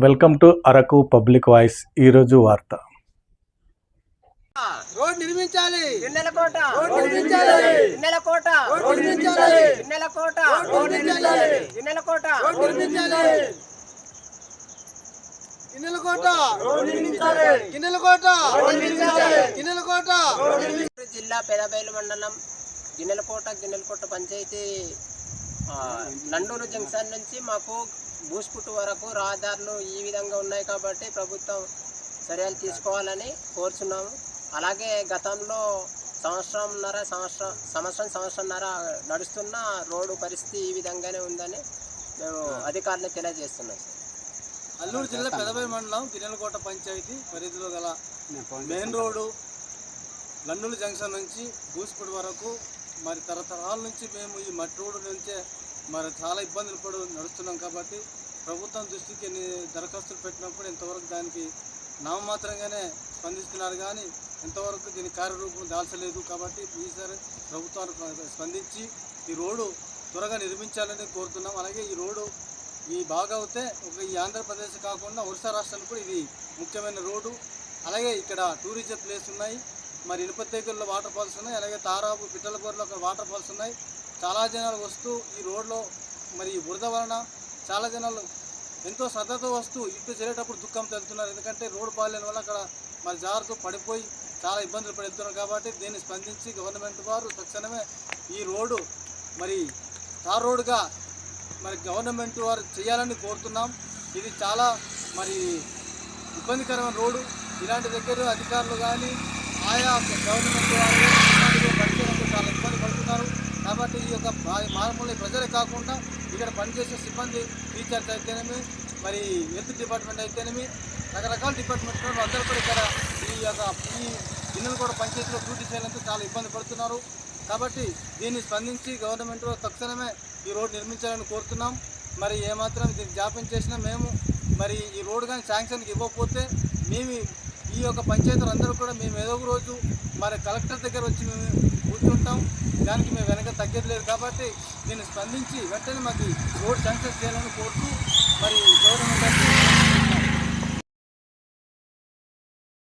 Welcome to Araku public voice. ఈరోజు వార్త. Road నిర్మించాలి, గిన్నెలకోట రోడ్ నిర్మించాలి, గిన్నెలకోట రోడ్ నిర్మించాలి, గిన్నెలకోట రోడ్ నిర్మించాలి, గిన్నెలకోట రోడ్ నిర్మించాలి, గిన్నెలకోట రోడ్ నిర్మించాలి, గిన్నెలకోట రోడ్ నిర్మించాలి, గిన్నెలకోట. జిల్లా పెదబయలు మండలం గిన్నెలకోట పంచాయతీ నండూరు జంక్షన్ నుంచి మాకు బూస్పుట్టు వరకు రహదారులు ఈ విధంగా ఉన్నాయి కాబట్టి ప్రభుత్వం చర్యలు తీసుకోవాలని కోరుచున్నాము. అలాగే గతంలో సంవత్సరంన్నర నడుస్తున్న రోడ్డు పరిస్థితి ఈ విధంగానే ఉందని మేము అధికారులకు తెలియజేస్తున్నాం. అల్లూరు జిల్లా పెదబయలు మండలం గిన్నెలకోట పంచాయతీ పరిధిలో గల మెయిన్ రోడ్డు నండూరు జంక్షన్ నుంచి బూస్పుట్టు వరకు మరి తరతరాల నుంచి మేము ఈ మట్టి రోడ్డు నుంచే మరి చాలా ఇబ్బందులు నడుస్తున్నాం కాబట్టి ప్రభుత్వం దృష్టికి దరఖాస్తులు పెట్టినప్పుడు ఇంతవరకు దానికి నామమాత్రంగానే స్పందిస్తున్నారు, కానీ ఇంతవరకు దీని కార్యరూపం దాల్చలేదు. కాబట్టి ఈసారి ప్రభుత్వానికి స్పందించి ఈ రోడ్డు త్వరగా నిర్మించాలని కోరుతున్నాం. అలాగే ఈ రోడ్డు ఈ బాగా అవుతే ఈ ఆంధ్రప్రదేశ్ కాకుండా ఒరిస్సా రాష్ట్రానికి కూడా ఇది ముఖ్యమైన రోడ్డు. అలాగే ఇక్కడ టూరిజం ప్లేస్ ఉన్నాయి, మరి ఇనుపతేకల్లో వాటర్ ఫాల్స్ ఉన్నాయి, అలాగే తారాపు పిట్టలపూర్లో ఒక వాటర్ ఫాల్స్ ఉన్నాయి. చాలా జనాలు వస్తూ ఈ రోడ్లో మరి బురద వలన చాలా జనాలు ఎంతో శ్రద్ధతో వస్తూ ఇటు చేరేటప్పుడు దుఃఖం తెలుతున్నారు. ఎందుకంటే రోడ్డు పాలేని వల్ల అక్కడ మరి జారుతూ పడిపోయి చాలా ఇబ్బందులు పడుతున్నారు. కాబట్టి దీన్ని స్పందించి గవర్నమెంట్ వారు తక్షణమే ఈ రోడ్డు మరి తార్ రోడ్డుగా మరి గవర్నమెంట్ వారు చేయాలని కోరుతున్నాం. ఇది చాలా మరి ఇబ్బందికరమైన రోడ్డు. ఇలాంటి దగ్గర అధికారులు కానీ ఆయా గవర్నమెంట్ వారు పనిచేయడంతో చాలా ఇబ్బంది పడుతున్నారు. కాబట్టి ఈ యొక్క మామూలు ప్రజలే కాకుండా ఇక్కడ పనిచేసే సిబ్బంది, టీచర్స్ అయితేనేమి, మరి హెల్త్ డిపార్ట్మెంట్ అయితేనేమి, రకరకాల డిపార్ట్మెంట్ అందరూ కూడా ఇక్కడ ఈ గిన్నెలకోట పంచాయతీలో డ్యూటీ చేయాలంటే చాలా ఇబ్బంది పడుతున్నారు. కాబట్టి దీన్ని స్పందించి గవర్నమెంట్ తక్షణమే ఈ రోడ్డు నిర్మించాలని కోరుతున్నాం. మరి ఏమాత్రం దీన్ని జాప్యం చేసినా మేము మరి ఈ రోడ్డు కానీ శాంక్షన్కి ఇవ్వకపోతే మేము ఈ యొక్క పంచాయతీలు అందరూ కూడా మేము ఏదో ఒక రోజు మరి కలెక్టర్ దగ్గర వచ్చి మేము కూర్చుంటాం. దానికి మేము వెనక తగ్గేది లేదు. కాబట్టి దీన్ని స్పందించి వెంటనే మాకు రోడ్ శాంక్షన్ చేయాలని కోరుతూ మరి గవర్నమెంట్